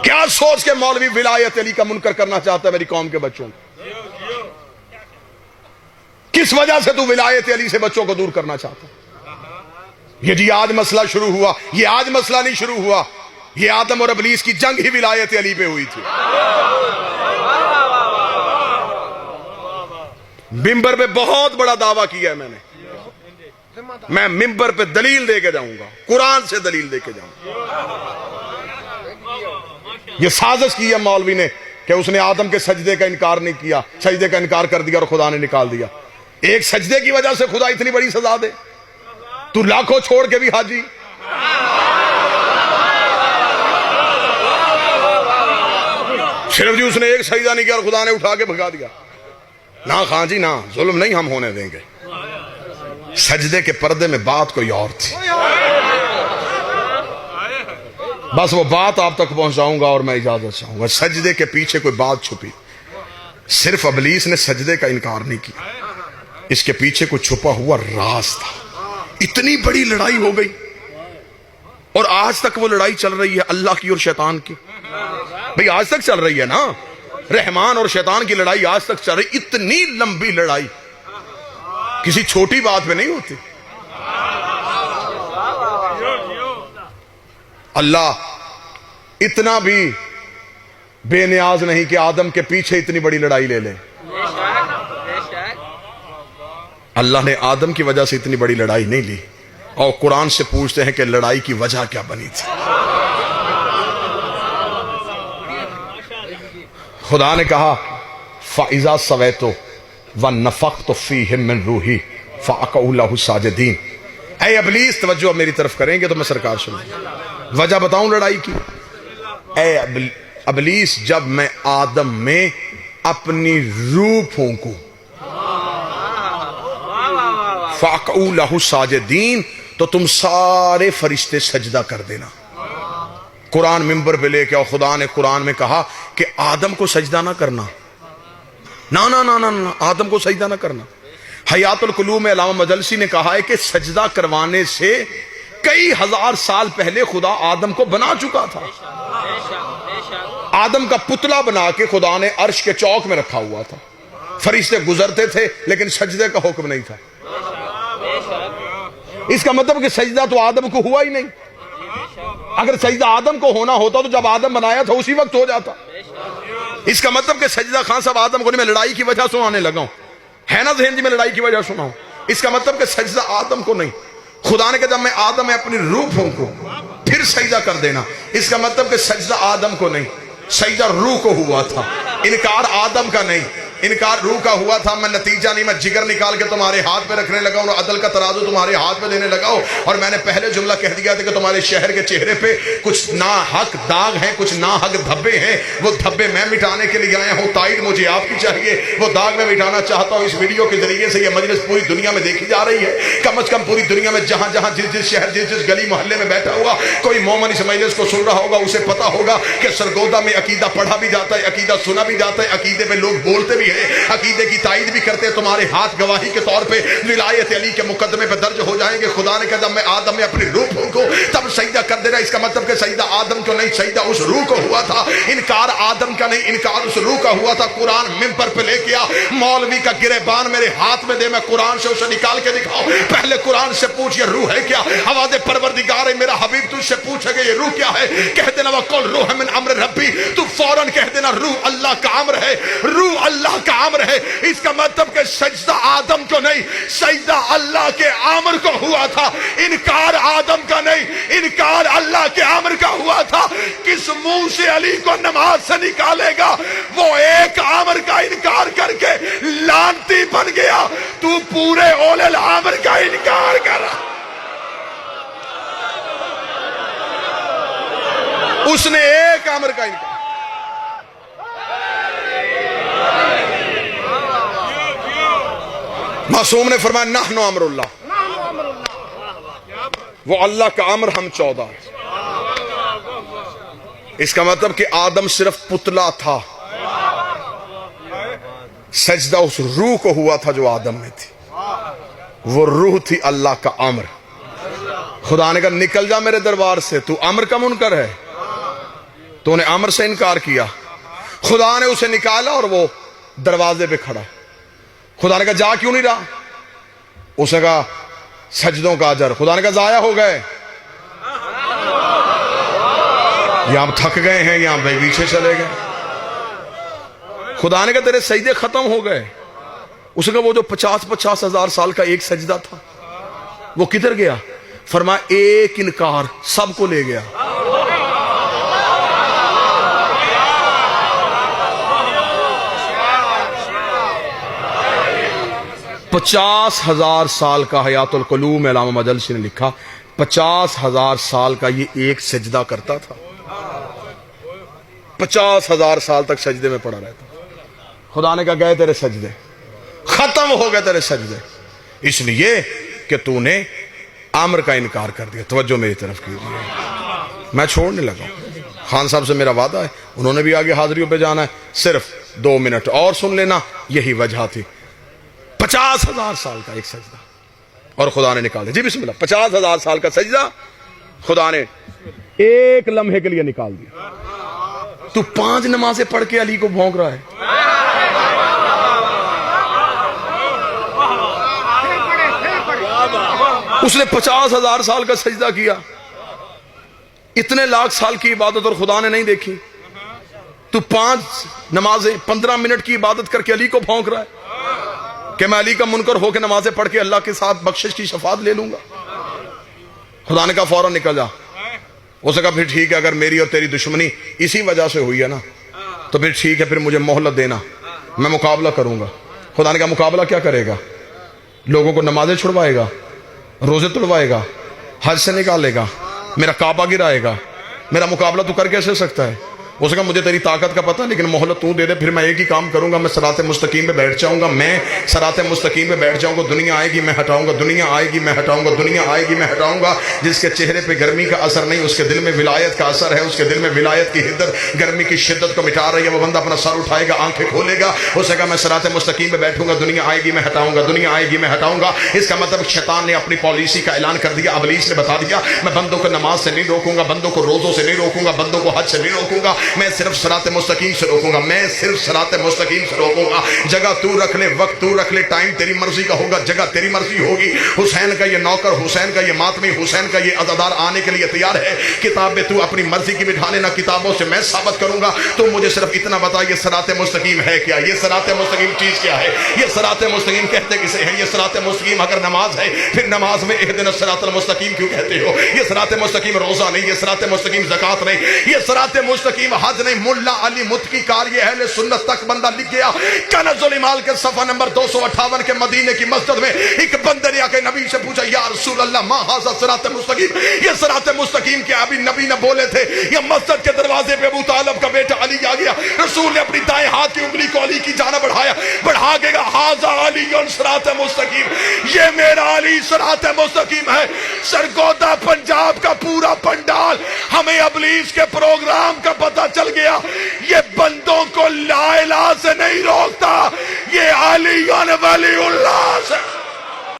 کیا سوچ کے مولوی ولایت علی کا منکر کرنا چاہتا ہے میری قوم کے بچوں کو؟ کس وجہ سے تو ولایت علی سے بچوں کو دور کرنا چاہتا ہے؟ یہ جی آج مسئلہ شروع ہوا، یہ آج مسئلہ نہیں شروع ہوا، یہ آدم اور ابلیس کی جنگ ہی ولایت علی پہ ہوئی تھی۔ ممبر پہ بہت بڑا دعویٰ کیا ہے میں ممبر پہ دلیل دے کے جاؤں گا، قرآن سے دلیل دے کے جاؤں گا۔ یہ سازش کی ہے مولوی نے کہ اس نے آدم کے سجدے کا انکار نہیں کیا، سجدے کا انکار کر دیا اور خدا نے نکال دیا۔ ایک سجدے کی وجہ سے خدا اتنی بڑی سزا دے؟ تو لاکھوں چھوڑ کے بھی حاجی۔ صرف جی اس نے ایک سجدہ نہیں کیا اور خدا نے اٹھا کے بھگا دیا؟ نہ خان جی نہ، ظلم نہیں ہم ہونے دیں گے۔ سجدے کے پردے میں بات کوئی اور تھی، بس وہ بات آپ تک پہنچاؤں گا اور میں اجازت چاہوں گا۔ سجدے کے پیچھے کوئی بات چھپی، صرف ابلیس نے سجدے کا انکار نہیں کیا، اس کے پیچھے کوئی چھپا ہوا راز تھا۔ اتنی بڑی لڑائی ہو گئی اور آج تک وہ لڑائی چل رہی ہے اللہ کی اور شیطان کی۔ بھئی آج تک چل رہی ہے نا، رحمان اور شیطان کی لڑائی آج تک چل رہی۔ اتنی لمبی لڑائی کسی چھوٹی بات پہ نہیں ہوتی۔ اللہ اتنا بھی بے نیاز نہیں کہ آدم کے پیچھے اتنی بڑی لڑائی لے لے۔ اللہ نے آدم کی وجہ سے اتنی بڑی لڑائی نہیں لی، اور قرآن سے پوچھتے ہیں کہ لڑائی کی وجہ کیا بنی تھی۔ خدا نے کہا فَإِذَا سَوَيْتُ وَنَفَخْتُ فِيهِ مِن رُوحِي فَأَقَعُوا لَهُ سَاجِدِينَ۔ اے ابلیس توجہ میری طرف کریں گے تو میں سرکار سنیں، وجہ بتاؤں لڑائی کی۔ اے ابلیس، جب میں آدم میں اپنی روح پھونکوں فَأَقَعُوا لَهُ سَاجِدِينَ تو تم سارے فرشتے سجدہ کر دینا۔ قرآن ممبر پہ لے کے، اور خدا نے قرآن میں کہا کہ آدم کو سجدہ نہ کرنا، نہ آدم کو سجدہ نہ کرنا۔ حیات القلوب میں علامہ مجلسی نے کہا ہے کہ سجدہ کروانے سے کئی ہزار سال پہلے خدا آدم کو بنا چکا تھا۔ آدم کا پتلا بنا کے خدا نے عرش کے چوک میں رکھا ہوا تھا، فرشتے گزرتے تھے لیکن سجدے کا حکم نہیں تھا۔ اس کا مطلب کہ سجدہ تو آدم کو ہوا ہی نہیں۔ اگر سجدہ آدم کو ہونا ہوتا تو جب آدم بنایا تھا اسی وقت ہو جاتا۔ اس کا مطلب کہ سجدہ خان صاحب آدم کو نہیں، میں لڑائی کی وجہ سنانے لگا ہوں، ہے نا ذہن جی، میں لڑائی کی وجہ سناؤں۔ اس کا مطلب کہ سجدہ آدم کو نہیں، خدا نے کہا جب میں آدم میں اپنی روح پھونکوں پھر سجدہ کر دینا۔ اس کا مطلب کہ سجدہ آدم کو نہیں، سجدہ روح کو ہوا تھا۔ انکار آدم کا نہیں، انکار روح کا ہوا تھا۔ میں نتیجہ نہیں، میں جگر نکال کے تمہارے ہاتھ پہ رکھنے لگا ہوں اور عدل کا ترازو تمہارے ہاتھ پہ دینے لگا ہوں، اور میں نے پہلے جملہ کہہ دیا تھا کہ تمہارے شہر کے چہرے پہ کچھ ناحق داغ ہیں، کچھ ناحق دھبے ہیں، وہ دھبے میں مٹانے کے لیے آیا ہوں، تائید مجھے آپ کی چاہیے، وہ داغ میں مٹانا چاہتا ہوں۔ اس ویڈیو کے ذریعے سے یہ مجلس پوری دنیا میں دیکھی جا رہی ہے، کم از کم پوری دنیا میں جہاں جہاں جس شہر جس گلی محلے میں بیٹھا ہوا کوئی مومن اس مجلس کو سن رہا ہوگا، اسے پتا ہوگا کہ سرگودا میں عقیدہ پڑھا بھی جاتا ہے، عقیدہ سنا بھی جاتا ہے، عقیدے میں لوگ بولتے بھی ہیں، عقیدے کی تائید بھی کرتے ہیں۔ تمہارے ہاتھ گواہی کے طور پہ ولایت علی کے مقدمے پہ درج ہو جائیں گے۔ خدا نے کہا جب میں آدم میں اپنی روح پھونکوں تب سجدہ کر دینا۔ اس کا مطلب کہ سجدہ آدم کو نہیں، سجدہ اس روح کو ہوا تھا۔ انکار آدم کا نہیں، انکار اس روح کا ہوا تھا۔ قرآن ممبر پہ لے کے آ، مولوی کا گریبان میرے ہاتھ میں دے، میں قرآن سے اسے نکال کے دکھاؤں۔ پہلے قرآن سے پوچھ یہ روح ہے کیا؟ آواز پروردگار ہے میرا حبیب تجھ سے پوچھے گا یہ روح کیا ہے؟ کہہ دینا وقل روح من امر ربی، تو فوراً کہہ دینا روح اللہ کا امر ہے، روح اللہ کا امر ہے۔ اس کا مطلب کہ سجدہ آدم کو نہیں، سجدہ اللہ کے امر کو ہوا تھا۔ انکار آدم کا نہیں، انکار اللہ کے امر کا ہوا تھا۔ کس منہ سے علی کو نماز سے نکالے گا؟ وہ ایک امر کا انکار کر کے لعنتی بن گیا، تو پورے اولل الامر کا انکار کر رہا۔ اس نے ایک امر کا انکار۔ معصوم نے فرمایا نحن امر اللہ، وہ اللہ کا امر، ہم 14۔ اس کا مطلب کہ آدم صرف پتلا تھا، سجدہ اس روح کو ہوا تھا جو آدم میں تھی، وہ روح تھی اللہ کا امر۔ خدا نے کہا نکل جا میرے دربار سے، تو امر کا منکر ہے۔ تو نے امر سے انکار کیا. خدا نے اسے نکالا اور وہ دروازے پہ کھڑا. خدا نے کہا جا کیوں نہیں رہا؟ اس نے کہا سجدوں کا اجر. خدا نے کہا ضائع ہو گئے, یہاں تھک گئے ہیں, یہاں پیچھے چلے گئے. خدا نے کہا تیرے سجدے ختم ہو گئے. اس نے کہا وہ جو 50 ہزار سال کا ایک سجدہ تھا وہ کدھر گیا؟ فرمایا ایک انکار سب کو لے گیا. پچاس ہزار سال کا حیات القلوم علامہ مجلسی نے لکھا 50,000 سال کا یہ ایک سجدہ کرتا تھا. 50,000 سال تک سجدے میں پڑا رہتا. خدا نے کہا گئے تیرے سجدے, ختم ہو گئے تیرے سجدے, اس لیے کہ تو نے امر کا انکار کر دیا. توجہ میری طرف کیجیے, میں چھوڑنے لگا. خان صاحب سے میرا وعدہ ہے, انہوں نے بھی آگے حاضریوں پہ جانا ہے, صرف 2 منٹ اور سن لینا. یہی وجہ تھی 50,000 سال کا ایک سجدہ اور خدا نے نکال دیا. جی بسم اللہ. 50,000 سال کا سجدہ خدا نے ایک لمحے کے لیے نکال دیا. تو 5 نمازیں پڑھ کے علی کو بھونک رہا ہے. اس نے 50,000 سال کا سجدہ کیا, اتنے لاکھ سال کی عبادت اور خدا نے نہیں دیکھی. تو 5 نمازیں 15 منٹ کی عبادت کر کے علی کو بھونک رہا ہے کہ میں علی کا منکر ہو کے نمازیں پڑھ کے اللہ کے ساتھ بخشش کی شفاعت لے لوں گا. خدا نے کہا فوراً نکل جا. اس نے کہا پھر ٹھیک ہے, اگر میری اور تیری دشمنی اسی وجہ سے ہوئی ہے نا تو پھر ٹھیک ہے, پھر مجھے مہلت دینا, میں مقابلہ کروں گا. خدا نے کہا مقابلہ کیا کرے گا؟ لوگوں کو نمازیں چھڑوائے گا, روزے توڑوائے گا, حج سے نکالے گا, میرا کعبہ گرائے گا. میرا مقابلہ تو کر کیسے سکتا ہے؟ اس نے کہا مجھے تیری طاقت کا پتہ, لیکن مہلت تو دے دے, پھر میں ایک ہی کام کروں گا, میں صراط مستقیم پہ بیٹھ جاؤں گا. میں صراط مستقیم پہ بیٹھ جاؤں گا, دنیا آئے گی میں ہٹاؤں گا, دنیا آئے گی میں ہٹاؤں گا, دنیا آئے گی میں ہٹاؤں گا. جس کے چہرے پہ گرمی کا اثر نہیں, اس کے دل میں ولایت کا اثر ہے. اس کے دل میں ولایت کی حدت گرمی کی شدت کو مٹا رہی ہے. وہ بندہ اپنا سر اٹھائے گا, آنکھیں کھولے گا. اس نے کہا میں صراط مستقیم پہ بیٹھوں گا, دنیا آئے گی میں ہٹاؤں گا, دنیا آئے گی میں ہٹاؤں گا. اس کا مطلب شیطان نے اپنی پالیسی کا اعلان کر دیا. ابلیس نے بتا دیا میں بندوں کو نماز سے نہیں روکوں گا, بندوں کو روزوں سے نہیں روکوں گا, بندوں کو حج سے نہیں روکوں گا, میں صرف صراط مستقیم سے روکوں گا, میں صرف صراط مستقیم سے روکوں گا. جگہ تو رکھ لے, وقت تو رکھ لے, ٹائم تیری مرضی کا ہوگا, جگہ تیری مرضی ہوگی. حسین کا یہ نوکر, حسین کا یہ ماتمی, حسین کا یہ عزادار آنے کے لیے تیار ہے. کتابیں تو اپنی مرضی کی بٹھا لینا, کتابوں سے میں ثابت کروں گا. تو مجھے صرف اتنا بتا یہ صراط مستقیم ہے کیا, یہ صراط مستقیم چیز کیا ہے, یہ صراط مستقیم کہتے کسے ہیں, یہ صراط مستقیم اگر نماز ہے پھر نماز میں اہدنا الصراط المستقیم کیوں کہتے ہو؟ یہ صراط مستقیم روزہ نہیں, یہ صراط مستقیم زکات نہیں, یہ صراط مستقیم حج نہیں. ملا علی متقی کار یہ اہل سنت تک بندہ لکھ گیا. کنز الایمان کے صفحہ نمبر 258 کے مدینے کی مسجد میں ایک بندے نے آ کے نبی سے پوچھا یا رسول اللہ ما ھذا صراط مستقیم, یہ صراط مستقیم کیا؟ ابھی نبی نے بولے تھے یہ مسجد کے دروازے پہ ابو طالب کا بیٹا علی آ گیا. رسول نے اپنی دائیں ہاتھ کی انگلی کو علی کی جانب بڑھایا, بڑھا کے کہا ھذا علی صراط مستقیم, یہ میرا علی صراط مستقیم ہے. سرگودا پنجاب کا پورا پنڈال ہمیں ابلیس کے پروگرام کا پتہ چل گیا. یہ بندوں کو لا الہ سے نہیں روکتا, یہ علی ولی اللہ سے